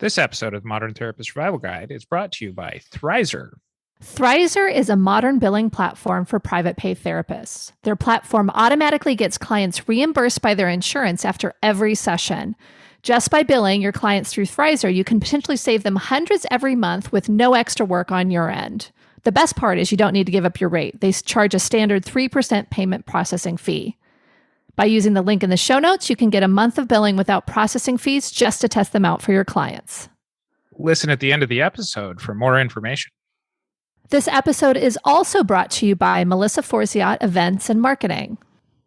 This episode of the Modern Therapist Survival Guide is brought to you by Thrizer. Thrizer is a modern billing platform for private pay therapists. Their platform automatically gets clients reimbursed by their insurance after every session. Just by billing your clients through Thrizer, you can potentially save them hundreds every month with no extra work on your end. The best part is you don't need to give up your rate. They charge a standard 3% payment processing fee. By using the link in the show notes, you can get a month of billing without processing fees just to test them out for your clients. Listen at the end of the episode for more information. This episode is also brought to you by Melissa Forziat Events and Marketing.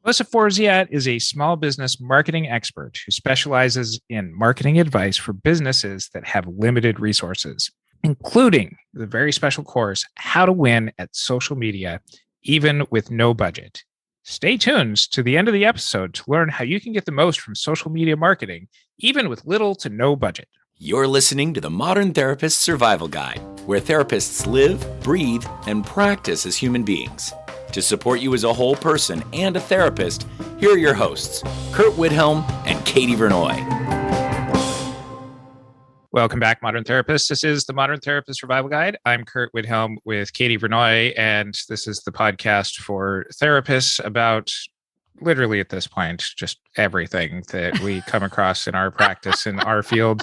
Melissa Forziat is a small business marketing expert who specializes in marketing advice for businesses that have limited resources, including the very special course, How to Win at Social Media, Even with No Budget. Stay tuned to the end of the episode to learn how you can get the most from social media marketing, even with little to no budget. You're listening to the Modern Therapist Survival Guide, where therapists live, breathe, and practice as human beings. To support you as a whole person and a therapist, here are your hosts, Curt and Katie Vernoy. Welcome back, Modern Therapists. This is the Modern Therapist Survival Guide. I'm Curt Widhelm with Katie Vernoy, and this is the podcast for therapists about literally at this point, just everything that we come across in our practice in our field.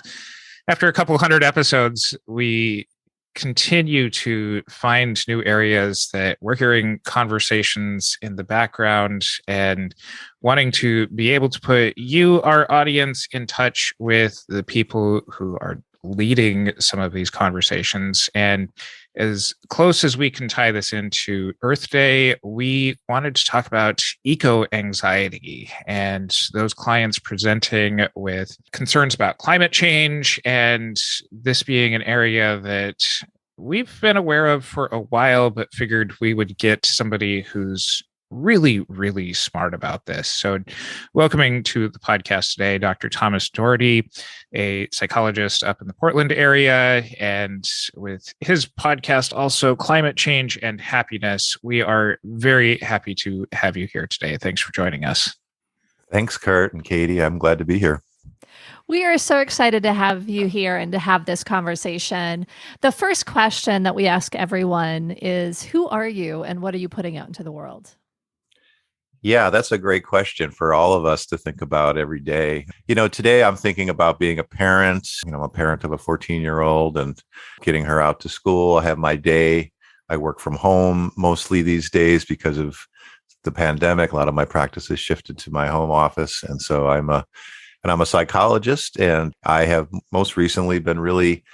After a couple hundred episodes, we continue to find new areas that we're hearing conversations in the background and wanting to be able to put you, our audience, in touch with the people who are leading some of these conversations. And as close as we can tie this into Earth Day, we wanted to talk about eco-anxiety and those clients presenting with concerns about climate change, and this being an area that we've been aware of for a while, but figured we would get somebody who's really, really smart about this. So welcoming to the podcast today, Dr. Thomas Doherty, a psychologist up in the Portland area, and with his podcast also Climate Change and Happiness. We are very happy to have you here today. Thanks for joining us. Thanks, Curt and Katie. I'm glad to be here. We are so excited to have you here and to have this conversation. The first question that we ask everyone is, who are you and what are you putting out into the world? Yeah, that's a great question for all of us to think about every day. Today I'm thinking about being a parent. I'm a parent of a 14-year-old and getting her out to school. I have my day. I work from home mostly these days because of the pandemic. A lot of my practice has shifted to my home office. And so I'm a psychologist, and I have most recently been really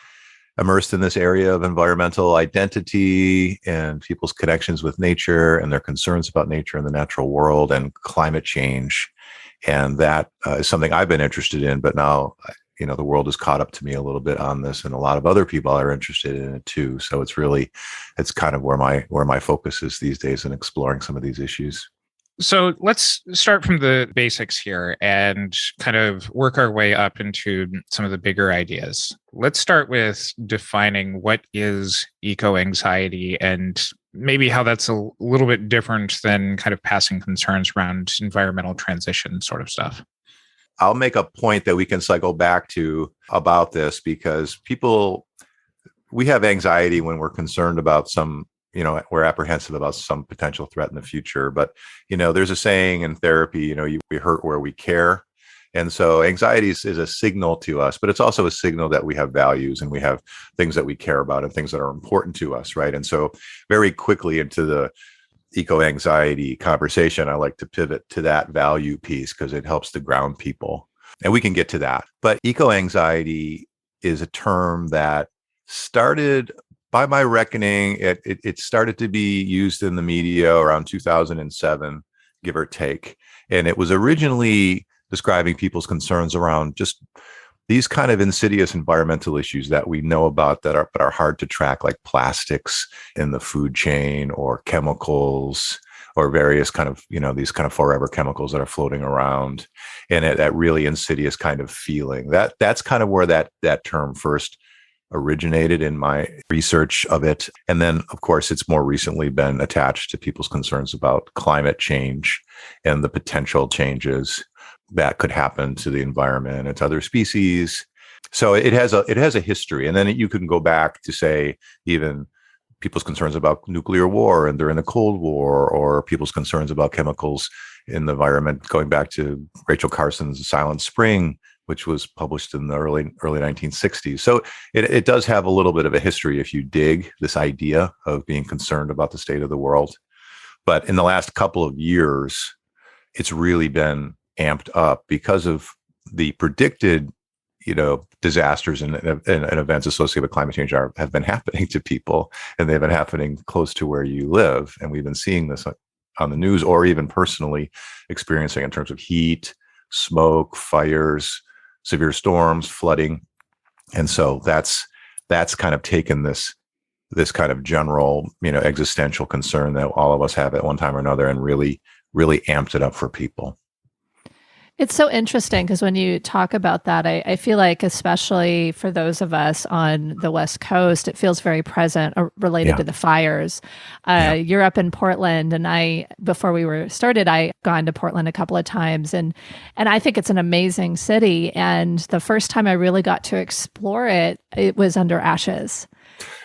immersed in this area of environmental identity and people's connections with nature and their concerns about nature and the natural world and climate change. And that is something I've been interested in, but now, the world has caught up to me a little bit on this, and a lot of other people are interested in it too. So it's kind of where my focus is these days in exploring some of these issues. So let's start from the basics here and kind of work our way up into some of the bigger ideas. Let's start with defining what is eco-anxiety and maybe how that's a little bit different than kind of passing concerns around environmental transition sort of stuff. I'll make a point that we can cycle back to about this because we have anxiety when we're concerned about we're apprehensive about some potential threat in the future. But, there's a saying in therapy, we hurt where we care. And so anxiety is a signal to us, but it's also a signal that we have values and we have things that we care about and things that are important to us, right? And so very quickly into the eco-anxiety conversation, I like to pivot to that value piece because it helps to ground people. And we can get to that. But eco-anxiety is a term that started, by my reckoning, it started to be used in the media around 2007, give or take. And it was originally describing people's concerns around just these kind of insidious environmental issues that we know about that are hard to track, like plastics in the food chain or chemicals or various kind of, these kind of forever chemicals that are floating around, and that really insidious kind of feeling. That's kind of where that term first originated in my research of it. And then, of course, it's more recently been attached to people's concerns about climate change and the potential changes that could happen to the environment and to other species So it has a history, and then you can go back to say even people's concerns about nuclear war and during the Cold War, or people's concerns about chemicals in the environment, going back to Rachel Carson's Silent Spring, which was published in the early 1960s. So it does have a little bit of a history if you dig this idea of being concerned about the state of the world. But in the last couple of years, it's really been amped up because of the predicted, disasters and events associated with climate change have been happening to people, and they've been happening close to where you live. And we've been seeing this on the news, or even personally experiencing in terms of heat, smoke, fires, severe storms, flooding. And so that's kind of taken this kind of general, existential concern that all of us have at one time or another, and really, really amped it up for people. It's so interesting because when you talk about that, I feel like, especially for those of us on the West Coast, it feels very present related to the fires. You're up in Portland, and before we were started, I gone to Portland a couple of times, and I think it's an amazing city. And the first time I really got to explore it, it was under ashes.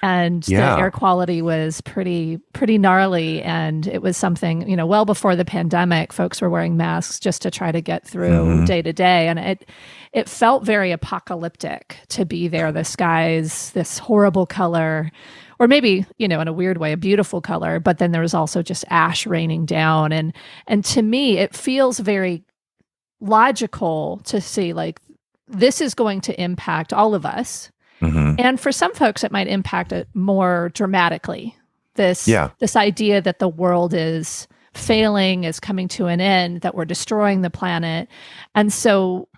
And the air quality was pretty gnarly. And it was something, well before the pandemic, folks were wearing masks just to try to get through day to day. And it felt very apocalyptic to be there. The skies, this horrible color, or maybe, in a weird way, a beautiful color. But then there was also just ash raining down. And to me, it feels very logical to see, like, this is going to impact all of us. And for some folks, it might impact it more dramatically. This idea that the world is failing, is coming to an end, that we're destroying the planet. And so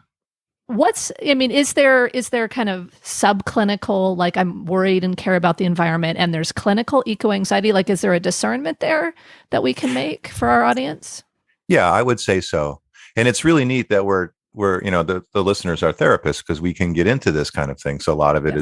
is there kind of subclinical, like, I'm worried and care about the environment, and there's clinical eco-anxiety? Like, is there a discernment there that we can make for our audience? Yeah, I would say so. And it's really neat that we're the listeners are therapists, because we can get into this kind of thing. So a lot of it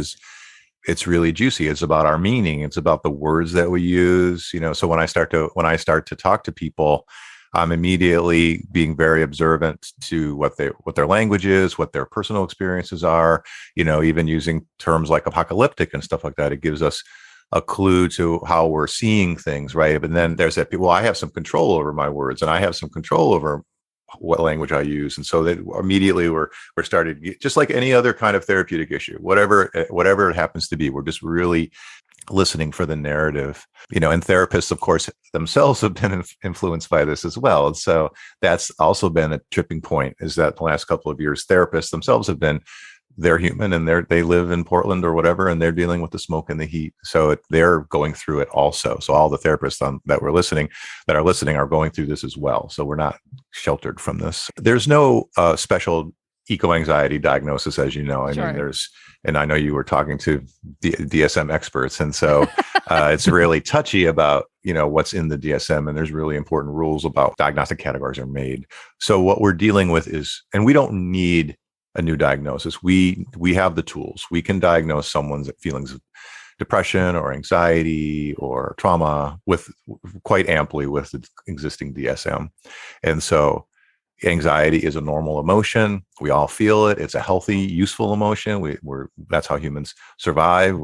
it's really juicy. It's about our meaning. It's about the words that we use. So when I start to talk to people, I'm immediately being very observant to what their language is, what their personal experiences are. Even using terms like apocalyptic and stuff like that, it gives us a clue to how we're seeing things, right? And then there's that, well, I have some control over my words, and I have some control over what language I use. And so that immediately we're started, just like any other kind of therapeutic issue, whatever it happens to be, we're just really listening for the narrative, and therapists, of course, themselves have been influenced by this as well. And so that's also been a tripping point, is that the last couple of years, therapists themselves they're human, and they live in Portland or whatever, and they're dealing with the smoke and the heat. So they're going through it also. So all the therapists that are listening are going through this as well. So we're not sheltered from this. There's no special eco-anxiety diagnosis, as you know. I mean, and I know you were talking to DSM experts, and so it's really touchy about what's in the DSM, and there's really important rules about diagnostic categories are made. So what we're dealing with is, and we don't need a new diagnosis. We have the tools. We can diagnose someone's feelings of depression or anxiety or trauma quite amply with the existing DSM. And so anxiety is a normal emotion. We all feel it. It's a healthy, useful emotion. That's how humans survive.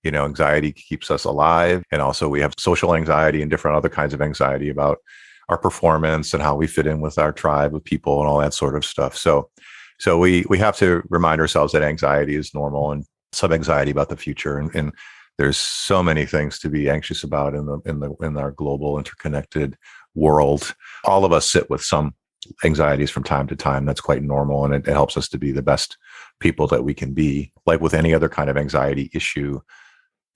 Anxiety keeps us alive. And also we have social anxiety and different other kinds of anxiety about our performance and how we fit in with our tribe of people and all that sort of stuff. So we have to remind ourselves that anxiety is normal, and some anxiety about the future. And there's so many things to be anxious about in our global interconnected world. All of us sit with some anxieties from time to time. That's quite normal. And it helps us to be the best people that we can be. Like with any other kind of anxiety issue,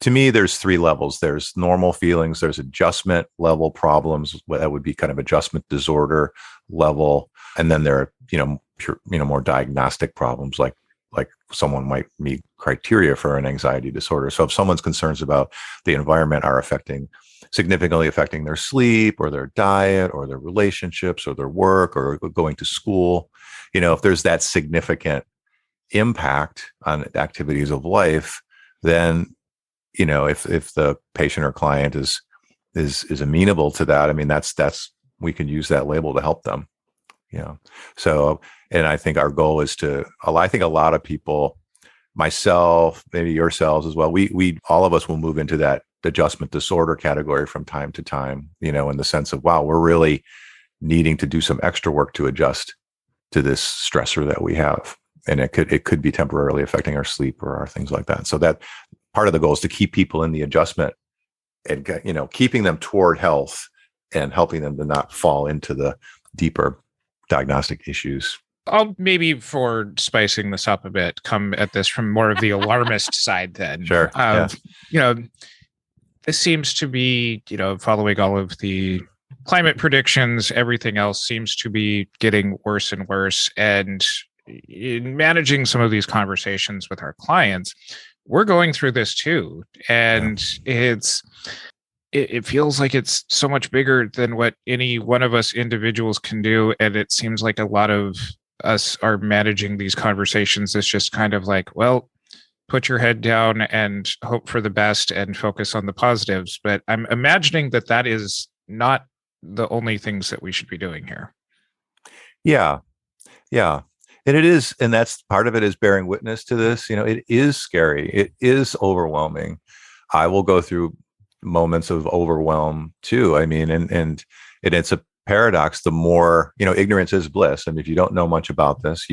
to me, there's 3 levels. There's normal feelings. There's adjustment level problems. That would be kind of adjustment disorder level. And then there are, more diagnostic problems, like someone might meet criteria for an anxiety disorder. So if someone's concerns about the environment are significantly affecting their sleep or their diet or their relationships or their work or going to school, if there's that significant impact on activities of life, then, if the patient or client is amenable to that, I mean, that's we can use that label to help them. So, and I think our goal is I think a lot of people myself, maybe yourselves as well, we all of us will move into that adjustment disorder category from time to time, in the sense of, wow, we're really needing to do some extra work to adjust to this stressor that we have. And it could be temporarily affecting our sleep or our things like that. So that part of the goal is to keep people in the adjustment and, keeping them toward health and helping them to not fall into the deeper diagnostic issues. I'll maybe, for spicing this up a bit, come at this from more of the alarmist side then. Sure. This seems to be, following all of the climate predictions, everything else seems to be getting worse and worse. And in managing some of these conversations with our clients, we're going through this too. And it feels like it's so much bigger than what any one of us individuals can do. And it seems like a lot of us are managing these conversations as just kind of like, well, put your head down and hope for the best and focus on the positives. But I'm imagining that is not the only things that we should be doing here. Yeah. And it is, and that's part of it, is bearing witness to this. It is scary. It is overwhelming. I will go through moments of overwhelm too. I mean, and it's a paradox. The more, ignorance is bliss. And if you don't know much about this,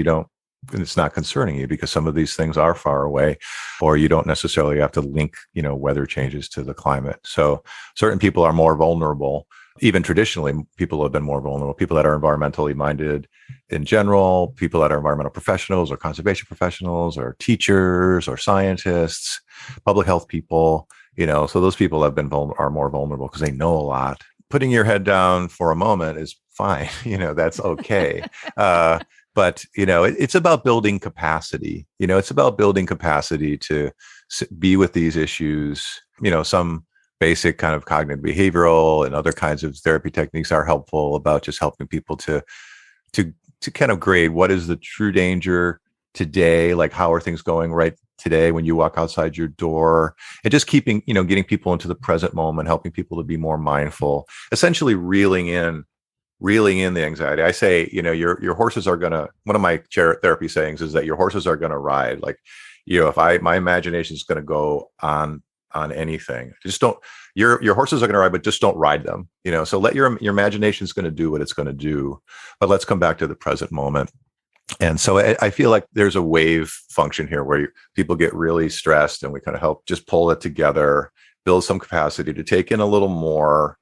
it's not concerning you because some of these things are far away, or you don't necessarily have to link, weather changes to the climate. So certain people are more vulnerable. Even traditionally, people have been more vulnerable. People that are environmentally minded in general, people that are environmental professionals or conservation professionals or teachers or scientists, public health people, so those people are more vulnerable because they know a lot. Putting your head down for a moment is fine. That's okay. But, it's about building capacity. It's about building capacity to be with these issues. Some basic kind of cognitive behavioral and other kinds of therapy techniques are helpful about just helping people to kind of grade what is the true danger today, like how are things going right today when you walk outside your door, and just keeping, getting people into the present moment, helping people to be more mindful, essentially reeling in the anxiety. I say, your horses are gonna, one of my therapy sayings is that your horses are gonna ride. Like, if my imagination is gonna go on anything, just don't, your horses are gonna ride, but just don't ride them, so let your imagination is gonna do what it's gonna do, but let's come back to the present moment. And so I feel like there's a wave function here where people get really stressed, and we kind of help just pull it together, build some capacity to take in a little more.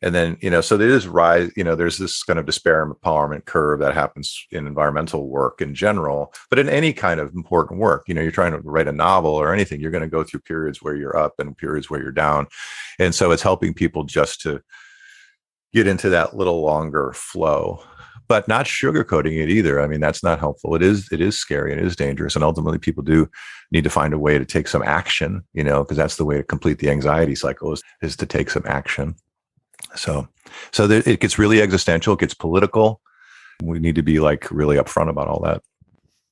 And then, so there is rise, there's this kind of despair and empowerment curve that happens in environmental work in general, but in any kind of important work, you're trying to write a novel or anything, you're going to go through periods where you're up and periods where you're down. And so it's helping people just to get into that little longer flow, but not sugarcoating it either. I mean, that's not helpful. It is scary and it is dangerous. And ultimately people do need to find a way to take some action, because that's the way to complete the anxiety cycle is to take some action. So it gets really existential, it gets political. We need to be like really upfront about all that.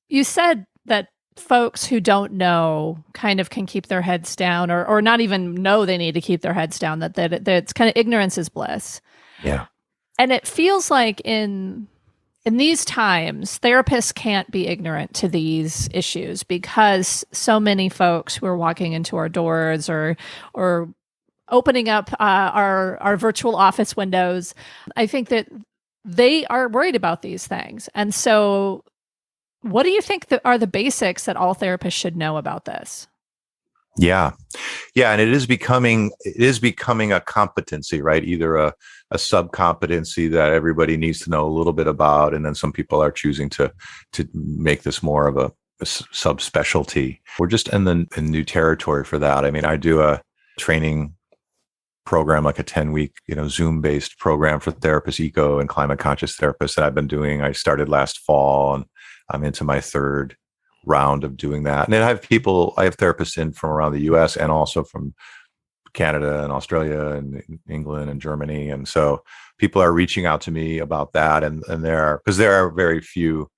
You said that folks who don't know kind of can keep their heads down or not even know they need to keep their heads down, that it's kind of ignorance is bliss. Yeah. And it feels like in these times, therapists can't be ignorant to these issues because so many folks who are walking into our doors or opening up our virtual office windows, I think that they are worried about these things. And so what do you think that are the basics that all therapists should know about this? Yeah. And it is becoming a competency, right? Either a sub-competency that everybody needs to know a little bit about. And then some people are choosing to make this more of a subspecialty. We're just in new territory for that. I mean, I do a training program, like a 10-week, Zoom-based program for therapists, eco and climate conscious therapists that I've been doing. I started last fall and I'm into my third round of doing that. And then I have therapists in from around the US and also from Canada and Australia and England and Germany. And so people are reaching out to me about that. And there are very few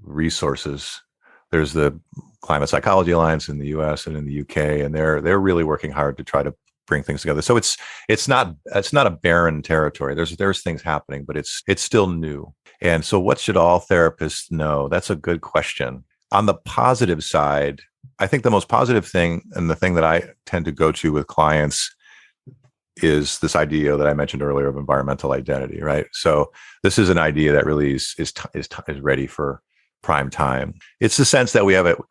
resources. There's the Climate Psychology Alliance in the US and in the UK, and they're really working hard to try to bring things together. So it's not a barren territory. There's things happening, but it's still new. And so what should all therapists know? That's a good question. On the positive side, I think the most positive thing, and the thing that I tend to go to with clients, is this idea that I mentioned earlier of environmental identity, right? So this is an idea that really is ready for prime time. It's the sense that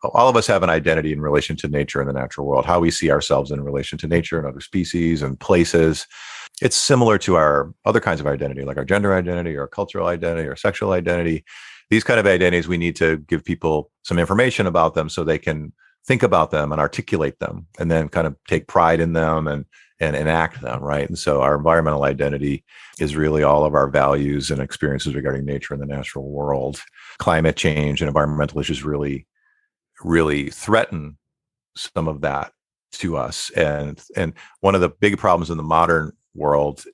all of us have an identity in relation to nature and the natural world, how we see ourselves in relation to nature and other species and places. It's similar to our other kinds of identity, like our gender identity, our cultural identity, our sexual identity. These kind of identities, we need to give people some information about them so they can think about them and articulate them, and then kind of take pride in them and enact them, right? And so our environmental identity is really all of our values and experiences regarding nature and the natural world. Climate change and environmental issues really, really threaten some of that to us. And one of the big problems in the modern world,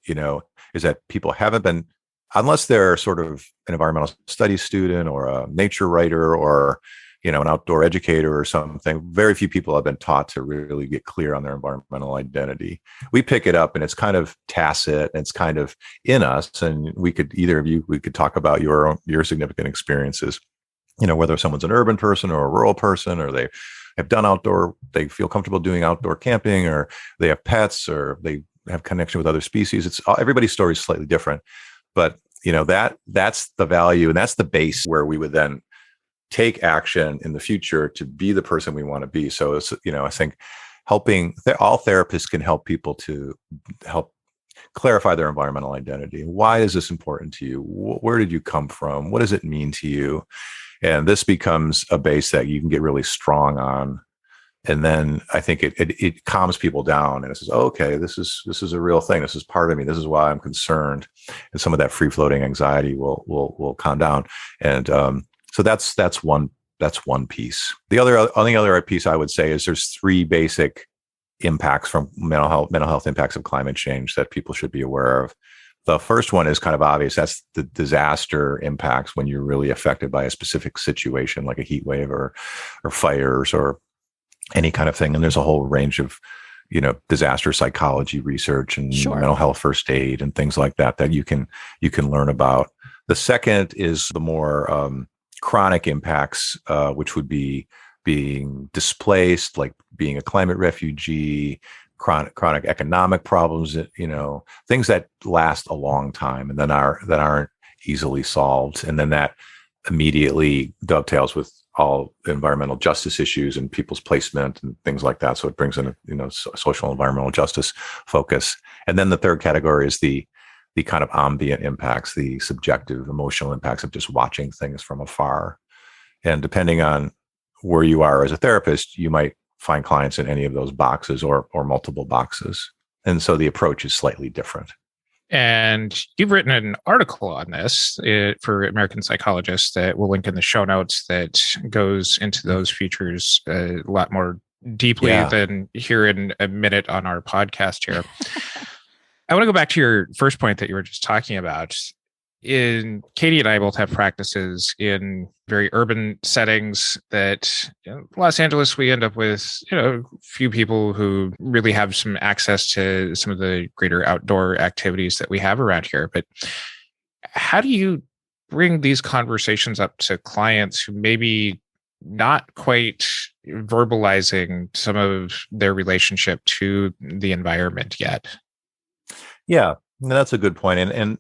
is that people haven't been, unless they're sort of an environmental studies student or a nature writer or an outdoor educator or something, very few people have been taught to really get clear on their environmental identity. We pick it up and it's kind of tacit and it's kind of in us. And either of you could talk about your significant experiences, whether someone's an urban person or a rural person, or they have done they feel comfortable doing outdoor camping, or they have pets, or they have connection with other species. Everybody's story is slightly different, but that's the value, and that's the base where we would then take action in the future to be the person we want to be. So it's, I think all therapists can help people to help clarify their environmental identity. Why is this important to you? Where did you come from? What does it mean to you? And this becomes a base that you can get really strong on. And then I think it calms people down, and it says, oh, okay, this is a real thing. This is part of me. This is why I'm concerned. And some of that free floating anxiety will calm down. And, so that's one piece. The other piece I would say is there's three basic impacts from mental health impacts of climate change that people should be aware of. The first one is kind of obvious. That's the disaster impacts, when you're really affected by a specific situation, like a heat wave or fires or any kind of thing. And there's a whole range of disaster psychology research and mental health first aid and things like that you can learn about. The second is the more chronic impacts, which would be being displaced, like being a climate refugee, chronic economic problems, things that last a long time and that aren't easily solved. And then that immediately dovetails with all environmental justice issues and people's placement and things like that. So it brings in a social environmental justice focus. And then the third category is the kind of ambient impacts, the subjective emotional impacts of just watching things from afar. And depending on where you are as a therapist, you might find clients in any of those boxes or multiple boxes. And so the approach is slightly different. And you've written an article on this for American Psychologist that we'll link in the show notes that goes into those features a lot more deeply than here in a minute on our podcast here. I want to go back to your first point that you were just talking about. Katie and I both have practices in very urban settings that Los Angeles, we end up with, few people who really have some access to some of the greater outdoor activities that we have around here. But how do you bring these conversations up to clients who maybe not quite verbalizing some of their relationship to the environment yet? Yeah, that's a good point. And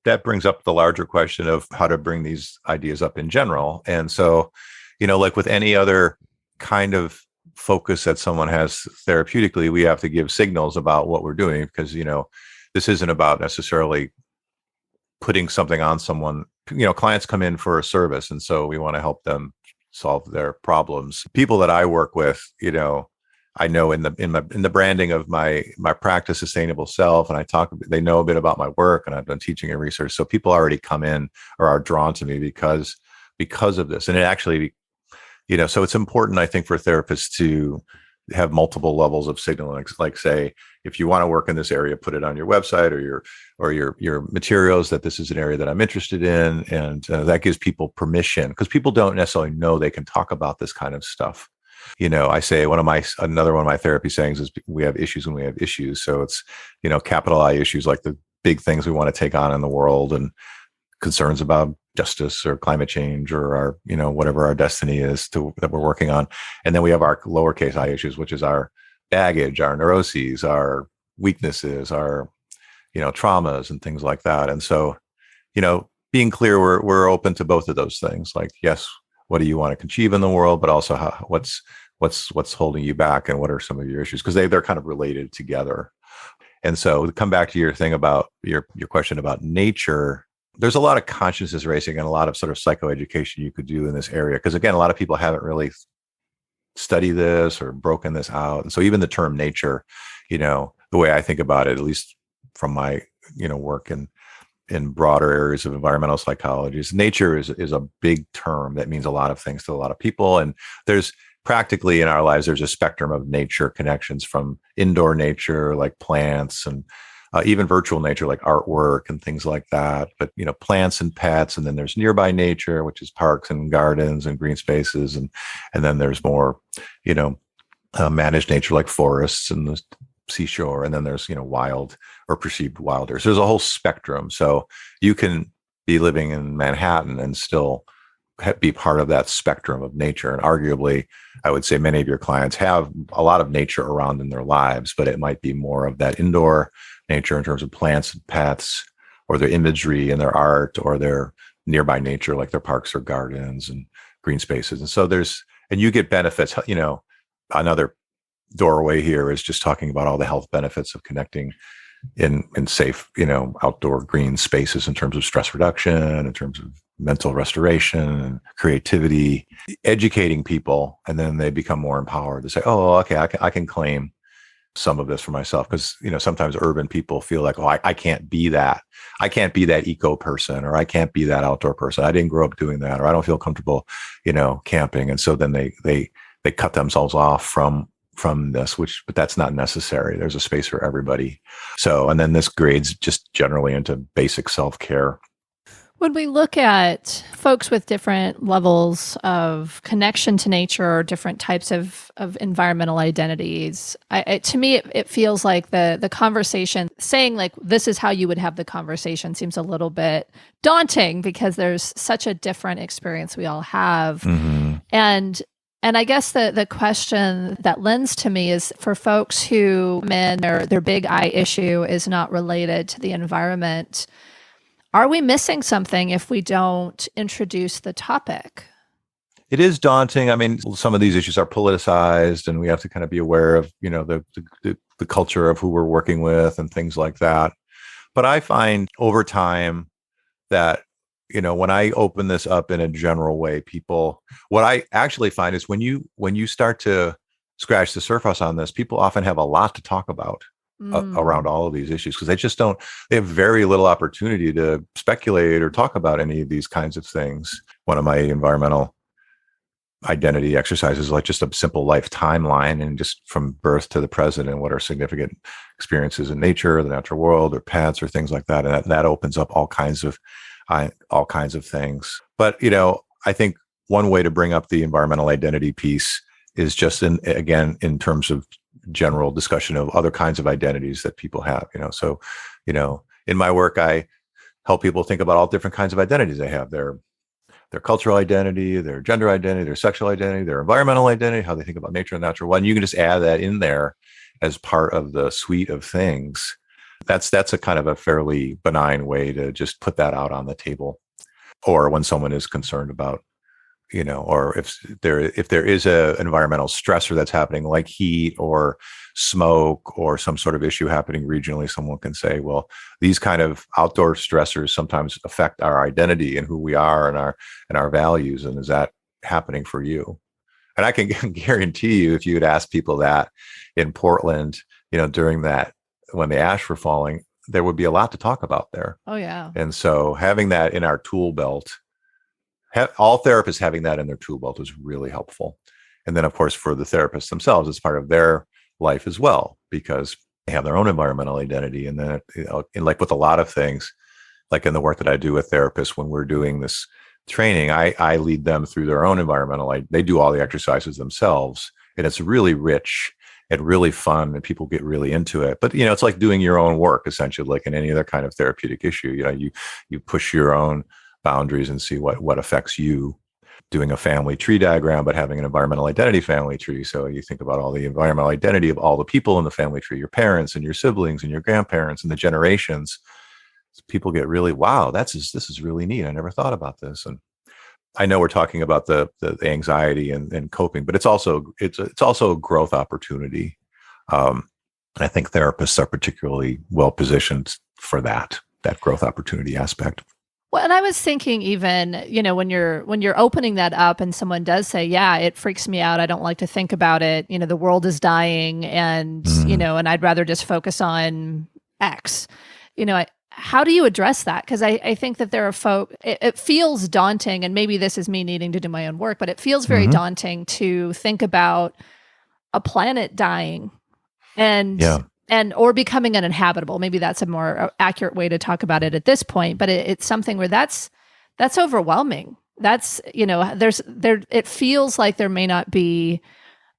that brings up the larger question of how to bring these ideas up in general. And so, like with any other kind of focus that someone has therapeutically, we have to give signals about what we're doing, because, this isn't about necessarily putting something on someone. Clients come in for a service, and so we want to help them solve their problems. People that I work with, I know in the branding of my practice, Sustainable Self, and they know a bit about my work, and I've done teaching and research. So people already come in or are drawn to me because of this. And it actually, so it's important, I think, for therapists to have multiple levels of signaling. Like, say, if you want to work in this area, put it on your website or your materials that this is an area that I'm interested in. And that gives people permission, because people don't necessarily know they can talk about this kind of stuff. I say another one of my therapy sayings is we have issues when we have issues. So it's, capital I issues, like the big things we want to take on in the world, and concerns about justice or climate change or our, whatever our destiny is that we're working on. And then we have our lowercase I issues, which is our baggage, our neuroses, our weaknesses, our, traumas and things like that. And so, being clear, we're open to both of those things. Like, yes, what do you want to achieve in the world, but also what's holding you back and what are some of your issues? Because they're kind of related together. And so to come back to your thing about your question about nature, there's a lot of consciousness raising and a lot of sort of psychoeducation you could do in this area. Because again, a lot of people haven't really studied this or broken this out. And so even the term nature, the way I think about it, at least from my, work in broader areas of environmental psychology, is nature is a big term that means a lot of things to a lot of people. And there's practically in our lives, there's a spectrum of nature connections, from indoor nature, like plants, and even virtual nature, like artwork and things like that. But, plants and pets, and then there's nearby nature, which is parks and gardens and green spaces. And then there's more, managed nature, like forests and the seashore. And then there's, wild or perceived wilder. So there's a whole spectrum. So you can be living in Manhattan and still be part of that spectrum of nature. And arguably, I would say many of your clients have a lot of nature around in their lives, but it might be more of that indoor nature in terms of plants and pets, or their imagery and their art, or their nearby nature, like their parks or gardens and green spaces. And so and you get benefits. Another doorway here is just talking about all the health benefits of connecting in safe, outdoor green spaces, in terms of stress reduction, in terms of mental restoration and creativity, educating people. And then they become more empowered to say, oh, okay, I can claim some of this for myself. Because, sometimes urban people feel like, oh, I can't be that. I can't be that eco person, or I can't be that outdoor person. I didn't grow up doing that, or I don't feel comfortable, camping. And so then they cut themselves off from this, but that's not necessary. There's a space for everybody. So, and then this grades just generally into basic self-care. When we look at folks with different levels of connection to nature, or different types of environmental identities, to me, it feels like the conversation, saying like, this is how you would have the conversation, seems a little bit daunting, because there's such a different experience we all have. Mm-hmm. And I guess the question that lends to me is, for folks who their big I issue is not related to the environment, are we missing something if we don't introduce the topic? It is daunting. I mean, some of these issues are politicized, and we have to kind of be aware of, the culture of who we're working with and things like that. But I find over time that, when I open this up in a general way, what I actually find is when you start to scratch the surface on this, people often have a lot to talk about around all of these issues, because they have very little opportunity to speculate or talk about any of these kinds of things. One of my environmental identity exercises, like just a simple life timeline, and just from birth to the present, and what are significant experiences in nature, the natural world, or pets, or things like that. And that opens up all kinds of things. But, I think one way to bring up the environmental identity piece is just in terms of general discussion of other kinds of identities that people have, So, in my work, I help people think about all different kinds of identities they have: their cultural identity, their gender identity, their sexual identity, their environmental identity, how they think about nature and natural world. And you can just add that in there as part of the suite of things. That's a kind of a fairly benign way to just put that out on the table. Or when someone is concerned about, or if there is an environmental stressor that's happening, like heat or smoke or some sort of issue happening regionally, someone can say, well, these kind of outdoor stressors sometimes affect our identity and who we are and our values. And is that happening for you? And I can guarantee you, if you would ask people that in Portland, during that, when the ash were falling, there would be a lot to talk about there. Oh, yeah. And so having that in our tool belt, all therapists having that in their tool belt is really helpful. And then, of course, for the therapists themselves, it's part of their life as well, because they have their own environmental identity. And then, like with a lot of things, like in the work that I do with therapists, when we're doing this training, I lead them through their own environmental. They do all the exercises themselves, and it's really rich. and really fun, and people get really into it. But it's like doing your own work, essentially, like in any other kind of therapeutic issue. You push your own boundaries and see what affects you. Doing a family tree diagram, but having an environmental identity family tree. So you think about all the environmental identity of all the people in the family tree, your parents and your siblings and your grandparents and the generations. People get really, wow, this is really neat. I never thought about this. And I know we're talking about the anxiety and coping, but it's also a growth opportunity. I think therapists are particularly well positioned for that growth opportunity aspect. Well, and I was thinking even, when you're opening that up and someone does say, yeah, it freaks me out, I don't like to think about it, the world is dying and, and I'd rather just focus on X, how do you address that? Because I think that there are folk, it feels daunting, and maybe this is me needing to do my own work, but it feels very daunting to think about a planet dying or becoming uninhabitable. Maybe that's a more accurate way to talk about it at this point, but it's something where that's overwhelming. That's, it feels like there may not be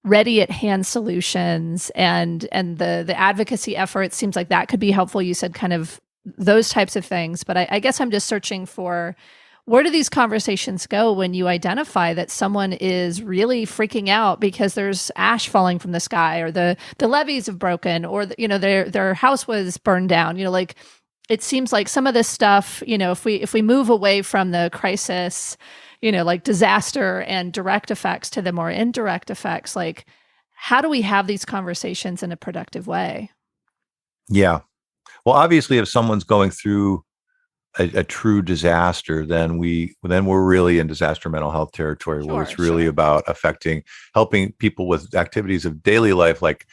ready at hand solutions, and the advocacy effort seems like that could be helpful. You said kind of those types of things, but I guess I'm just searching for, where do these conversations go when you identify that someone is really freaking out because there's ash falling from the sky, or the levees have broken, or their house was burned down? Like, it seems like some of this stuff, if we move away from the crisis, like disaster and direct effects to the more indirect effects, like, how do we have these conversations in a productive way? Yeah. Well, obviously, if someone's going through a true disaster, then we're really in disaster mental health territory, where it's really about helping people with activities of daily life, like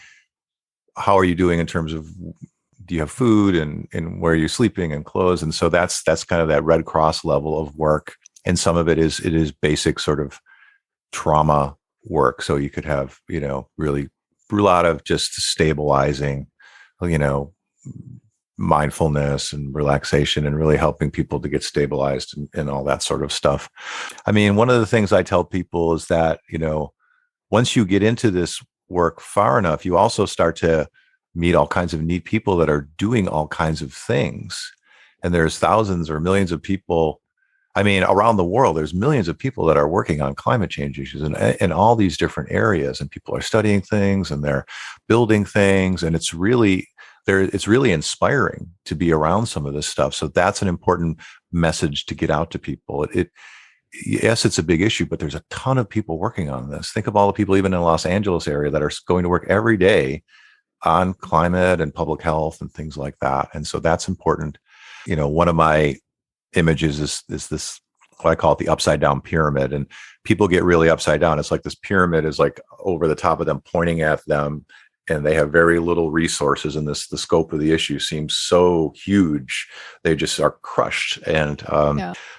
how are you doing in terms of, do you have food and where are you sleeping and clothes? And so that's kind of that Red Cross level of work. And some of it is basic sort of trauma work. So you could have, really a lot of just stabilizing, mindfulness and relaxation, and really helping people to get stabilized and all that sort of stuff. I mean, one of the things I tell people is that, once you get into this work far enough, you also start to meet all kinds of neat people that are doing all kinds of things. And there's thousands or millions of people. I mean, around the world, there's millions of people that are working on climate change issues in all these different areas. And people are studying things and they're building things. And it's really inspiring to be around some of this stuff. So that's an important message to get out to people. Yes, it's a big issue, but there's a ton of people working on this. Think of all the people, even in the Los Angeles area, that are going to work every day on climate and public health and things like that. And so that's important. One of my images is this, what I call it, the upside down pyramid. And people get really upside down. It's like this pyramid is like over the top of them, pointing at them, and they have very little resources. And the scope of the issue seems so huge. They just are crushed. And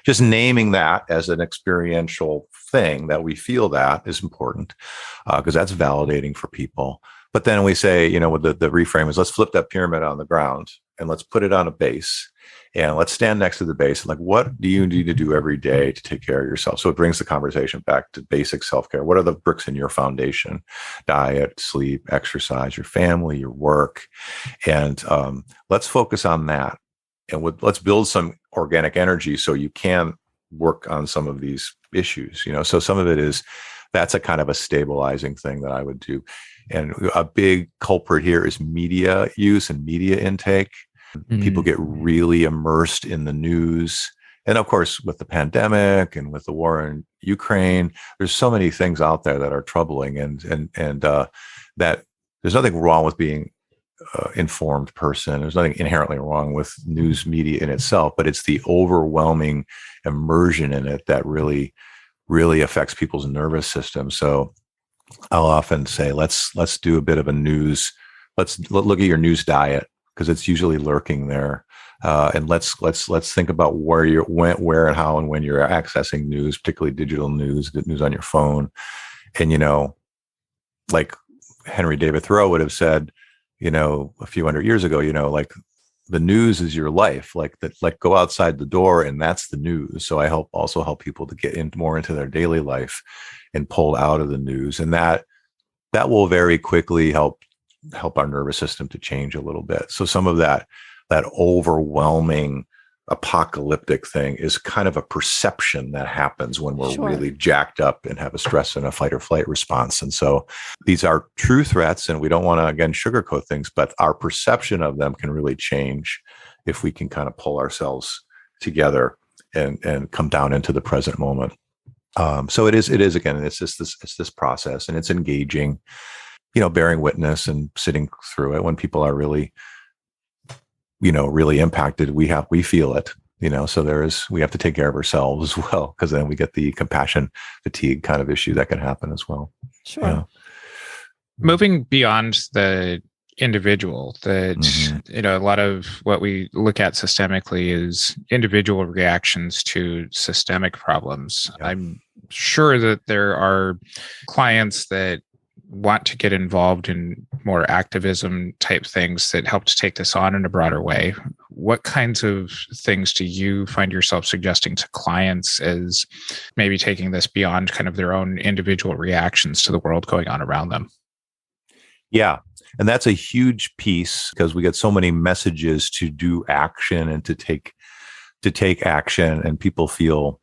just naming that as an experiential thing, that we feel that, is important, because that's validating for people. But then we say, with the reframe is, let's flip that pyramid on the ground and let's put it on a base. And let's stand next to the base. And like, what do you need to do every day to take care of yourself? So it brings the conversation back to basic self-care. What are the bricks in your foundation? Diet, sleep, exercise, your family, your work. And let's focus on that. And let's build some organic energy so you can work on some of these issues. So some of it that's a kind of a stabilizing thing that I would do. And a big culprit here is media use and media intake. People get really immersed in the news. And of course, with the pandemic and with the war in Ukraine, there's so many things out there that are troubling, and that there's nothing wrong with being informed person. There's nothing inherently wrong with news media in itself, but it's the overwhelming immersion in it that really, really affects people's nervous system. So I'll often say, let's do a bit of a news. Let's look at your news diet, because it's usually lurking there. And let's think about where and how and when you're accessing news, particularly digital news on your phone. And, like Henry David Thoreau would have said, a few hundred years ago, like, the news is your life, like go outside the door and that's the news. So I also help people to get more into their daily life and pull out of the news. And that will very quickly help help our nervous system to change a little bit. So some of that overwhelming apocalyptic thing is kind of a perception that happens when we're really jacked up and have a stress and a fight or flight response. And so these are true threats, and we don't want to, again, sugarcoat things, but our perception of them can really change if we can kind of pull ourselves together and come down into the present moment. So it is again, it's this process, and it's engaging, bearing witness and sitting through it when people are really impacted. We feel it, so we have to take care of ourselves as well, because then we get the compassion fatigue kind of issue that can happen as well. Sure. Yeah. Moving beyond the individual, that, a lot of what we look at systemically is individual reactions to systemic problems. Yeah. I'm sure that there are clients that want to get involved in more activism type things that help to take this on in a broader way. What kinds of things do you find yourself suggesting to clients as maybe taking this beyond kind of their own individual reactions to the world going on around them? Yeah. And that's a huge piece, because we get so many messages to do action and to take action. And people feel,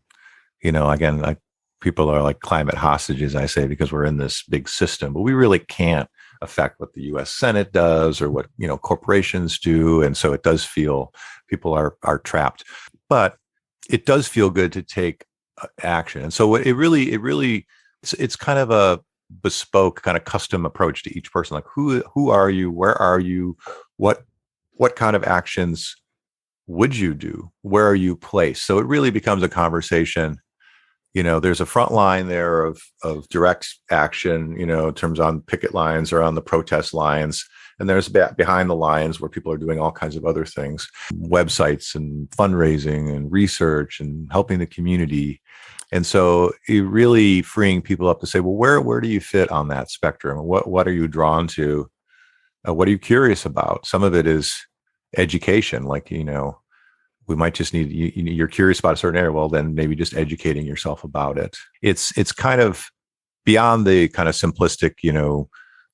again, like people are like climate hostages, I say, because we're in this big system, but we really can't affect what the US Senate does or what, corporations do. And so it does feel people are trapped, but it does feel good to take action. And so it's kind of a bespoke, kind of custom approach to each person. Like who are you? Where are you? What kind of actions would you do? Where are you placed? So it really becomes a conversation. There's a front line there of direct action, in terms on picket lines or on the protest lines. And there's behind the lines where people are doing all kinds of other things, websites and fundraising and research and helping the community. And so it really freeing people up to say, well, where do you fit on that spectrum? What are you drawn to? What are you curious about? Some of it is education, like, we might just need, you're curious about a certain area. Well, then maybe just educating yourself about it. It's kind of beyond the kind of simplistic,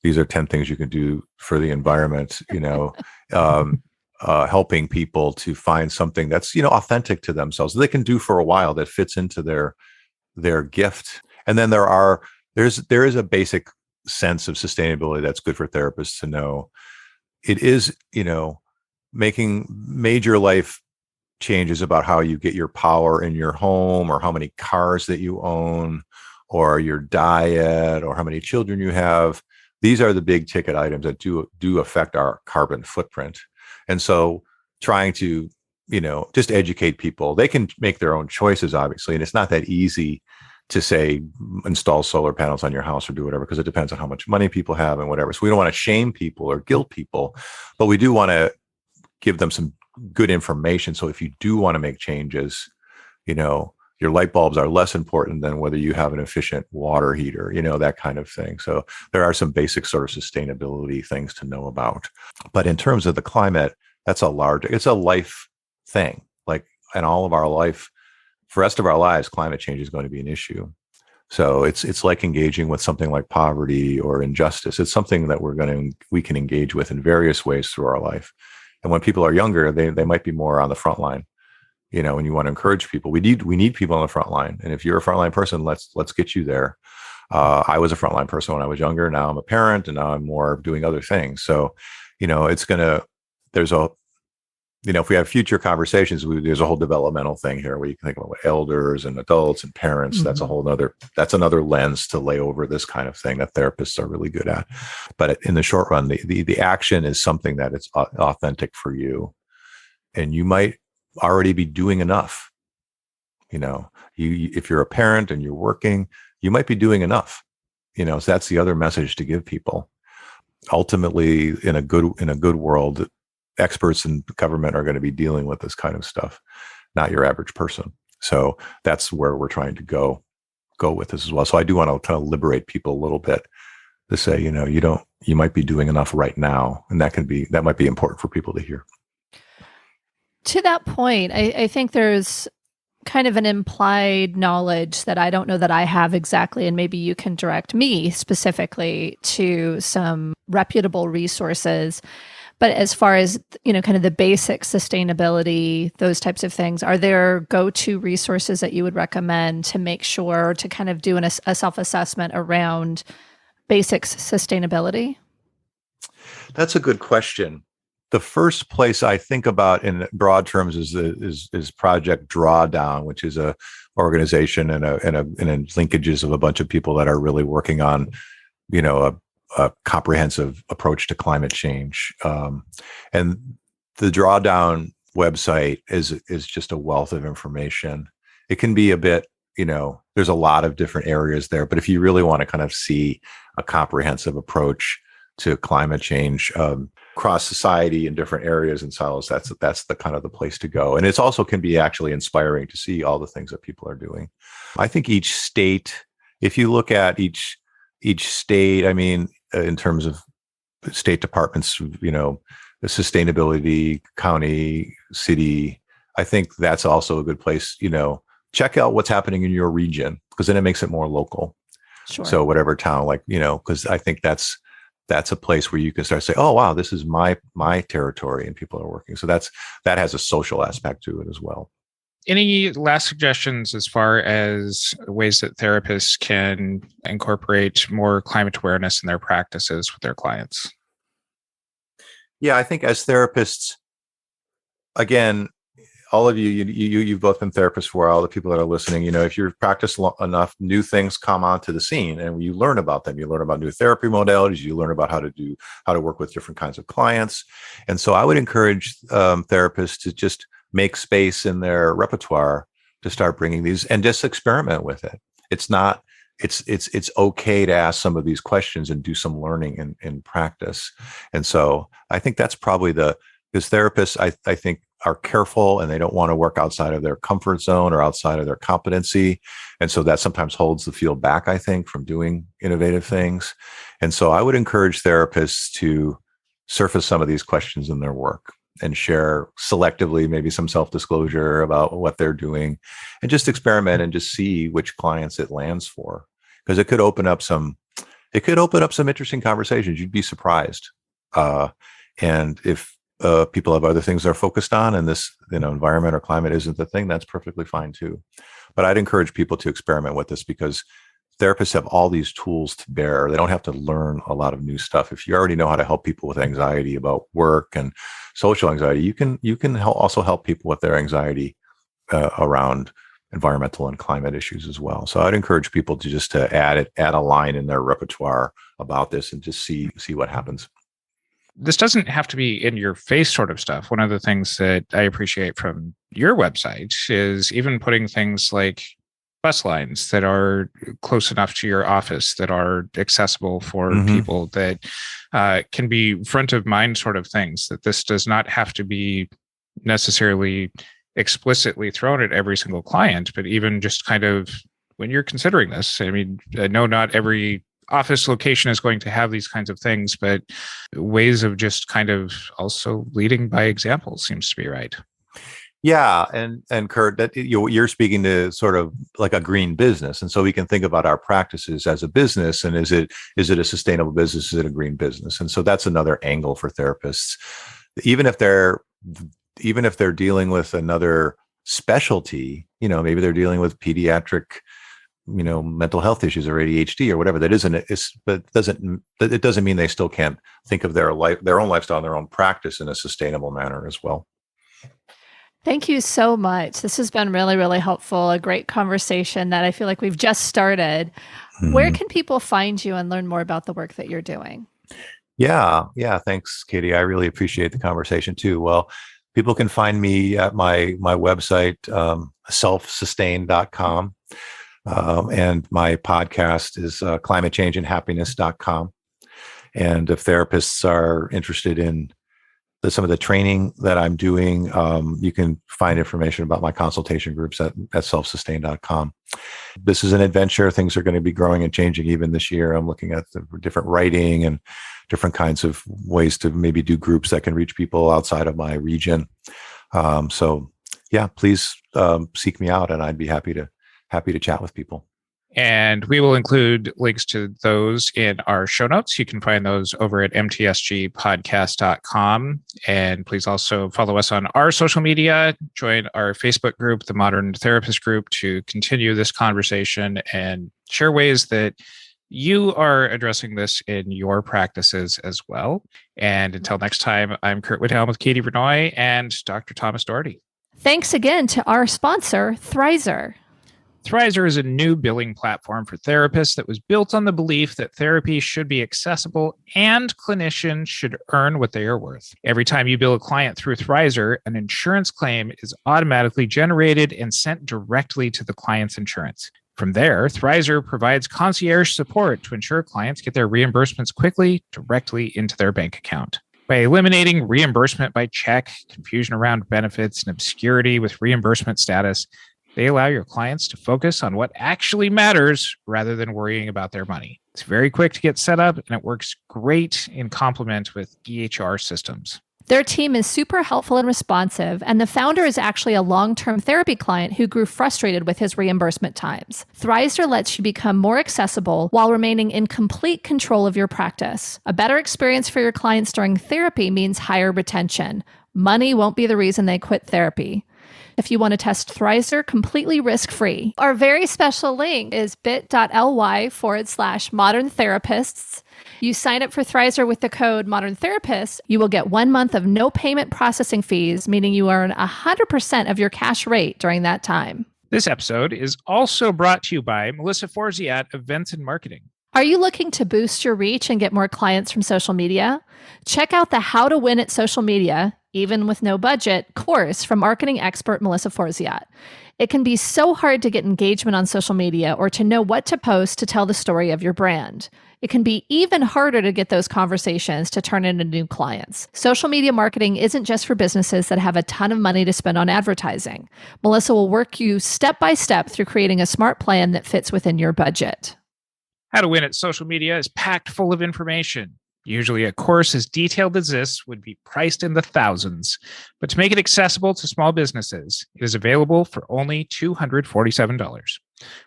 these are 10 things you can do for the environment, helping people to find something that's, authentic to themselves, that they can do for a while, that fits into their gift. And then there is a basic sense of sustainability that's good for therapists to know. It is, making major life changes about how you get your power in your home, or how many cars that you own, or your diet, or how many children you have. These are the big ticket items that do affect our carbon footprint. And so trying to, just educate people. They can make their own choices, obviously. And it's not that easy to say, install solar panels on your house or do whatever, because it depends on how much money people have and whatever. So we don't want to shame people or guilt people, but we do want to give them some good information. So if you do want to make changes, your light bulbs are less important than whether you have an efficient water heater, that kind of thing. So there are some basic sort of sustainability things to know about. But in terms of the climate, it's a life thing. Like in all of our life, for the rest of our lives, climate change is going to be an issue. So it's like engaging with something like poverty or injustice. It's something that we can engage with in various ways through our life. And when people are younger, they might be more on the front line, and you want to encourage people. We need people on the front line. And if you're a frontline person, let's get you there. I was a frontline person when I was younger. Now I'm a parent, and now I'm more doing other things. So, if we have future conversations, there's a whole developmental thing here where you can think about elders and adults and parents. Mm-hmm. That's another lens to lay over this kind of thing that therapists are really good at. But in the short run, the action is something that is authentic for you, and you might already be doing enough. If you're a parent and you're working, you might be doing enough. So that's the other message to give people. Ultimately, in a good world, experts in government are going to be dealing with this kind of stuff, not your average person. So that's where we're trying to go with this as well. So I do want to kind of liberate people a little bit to say, you might be doing enough right now, and that might be important for people to hear. To that point, I think there's kind of an implied knowledge that I don't know that I have exactly, and maybe you can direct me specifically to some reputable resources. But as far as, kind of the basic sustainability, those types of things, are there go-to resources that you would recommend to make sure to kind of do a self-assessment around basics sustainability? That's a good question. The first place I think about in broad terms is Project Drawdown, which is a organization and linkages of a bunch of people that are really working on, a comprehensive approach to climate change. And the Drawdown website is just a wealth of information. It can be a bit, there's a lot of different areas there, but if you really want to kind of see a comprehensive approach to climate change across society in different areas and silos, that's the kind of the place to go. And it's also can be actually inspiring to see all the things that people are doing. I think each state, if you look at each state, in terms of state departments, the sustainability, county, city, I think that's also a good place, check out what's happening in your region, because then it makes it more local. Sure. So whatever town, because I think that's a place where you can start to say, oh, wow, this is my territory and people are working. So that has a social aspect to it as well. Any last suggestions as far as ways that therapists can incorporate more climate awareness in their practices with their clients? Yeah, I think as therapists, again, all of you've both been therapists for a while. The people that are listening, if you've practiced enough, new things come onto the scene and you learn about them. You learn about new therapy modalities. You learn about how to work with different kinds of clients. And so I would encourage therapists to just make space in their repertoire to start bringing these and just experiment with it. It's okay to ask some of these questions and do some learning in practice. And so I think that's probably because therapists, I think, are careful and they don't want to work outside of their comfort zone or outside of their competency. And so that sometimes holds the field back, I think, from doing innovative things. And so I would encourage therapists to surface some of these questions in their work and share selectively, maybe some self-disclosure about what they're doing, and just experiment and just see which clients it lands for. Because it could open up some interesting conversations. You'd be surprised. And if people have other things they're focused on and this environment or climate isn't the thing, that's perfectly fine too. But I'd encourage people to experiment with this, because therapists have all these tools to bear. They don't have to learn a lot of new stuff. If you already know how to help people with anxiety about work and social anxiety, you can also help people with their anxiety around environmental and climate issues as well. So I'd encourage people to add a line in their repertoire about this and just see what happens. This doesn't have to be in your face sort of stuff. One of the things that I appreciate from your website is even putting things like bus lines that are close enough to your office, that are accessible for people, that can be front of mind sort of things, that this does not have to be necessarily explicitly thrown at every single client, but even just kind of when you're considering this. I know not every office location is going to have these kinds of things, but ways of just kind of also leading by example seems to be right. Yeah, and Curt, that you're speaking to sort of like a green business, and so we can think about our practices as a business, and is it a sustainable business? Is it a green business? And so that's another angle for therapists, even if they're dealing with another specialty. Maybe they're dealing with pediatric, mental health issues or ADHD or whatever. But it doesn't mean they still can't think of their own lifestyle, and their own practice in a sustainable manner as well. Thank you so much. This has been really, really helpful. A great conversation that I feel like we've just started. Where can people find you and learn more about the work that you're doing? Yeah. Thanks, Katie. I really appreciate the conversation too. Well, people can find me at my website, selfsustain.com. And my podcast is climatechangeandhappiness.com. And if therapists are interested in some of the training that I'm doing, you can find information about my consultation groups at selfsustain.com. This is an adventure. Things are going to be growing and changing even this year. I'm looking at the different writing and different kinds of ways to maybe do groups that can reach people outside of my region. So yeah, please seek me out, and I'd be happy to chat with people. And we will include links to those in our show notes. You can find those over at mtsgpodcast.com. And please also follow us on our social media, join our Facebook group, the Modern Therapist Group, to continue this conversation and share ways that you are addressing this in your practices as well. And until next time, I'm Curt Whithelm with Katie Vernoy and Dr. Thomas Doherty. Thanks again to our sponsor, Thrizer. Thrizer is a new billing platform for therapists that was built on the belief that therapy should be accessible and clinicians should earn what they are worth. Every time you bill a client through Thrizer, an insurance claim is automatically generated and sent directly to the client's insurance. From there, Thrizer provides concierge support to ensure clients get their reimbursements quickly directly into their bank account. By eliminating reimbursement by check, confusion around benefits, and obscurity with reimbursement status, they allow your clients to focus on what actually matters rather than worrying about their money. It's very quick to get set up, and it works great in complement with EHR systems. Their team is super helpful and responsive, and the founder is actually a long-term therapy client who grew frustrated with his reimbursement times. Thrizer lets you become more accessible while remaining in complete control of your practice. A better experience for your clients during therapy means higher retention. Money won't be the reason they quit therapy. If you want to test Thrizer completely risk-free, our very special link is bit.ly/modern therapists. You sign up for Thrizer with the code Modern Therapist, you will get 1 month of no payment processing fees, meaning you earn 100% of your cash rate during that time. This episode is also brought to you by Melissa Forziat, Events and Marketing. Are you looking to boost your reach and get more clients from social media? Check out the How to Win at Social Media, Even with No Budget course from marketing expert Melissa Forziat. It can be so hard to get engagement on social media or to know what to post to tell the story of your brand. It can be even harder to get those conversations to turn into new clients. Social media marketing isn't just for businesses that have a ton of money to spend on advertising. Melissa will work you step by step through creating a smart plan that fits within your budget. How to Win at Social Media is packed full of information. Usually a course as detailed as this would be priced in the thousands, but to make it accessible to small businesses, it is available for only $247.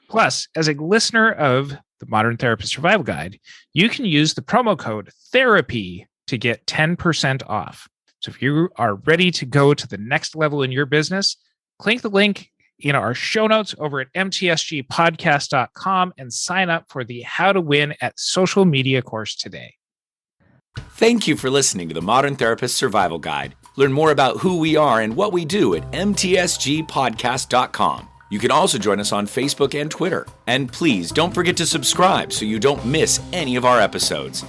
Plus, as a listener of the Modern Therapist Survival Guide, you can use the promo code THERAPY to get 10% off. So if you are ready to go to the next level in your business, click the link in our show notes over at mtsgpodcast.com and sign up for the How to Win at Social Media course today. Thank you for listening to the Modern Therapist Survival Guide. Learn more about who we are and what we do at mtsgpodcast.com. You can also join us on Facebook and Twitter. And please don't forget to subscribe so you don't miss any of our episodes.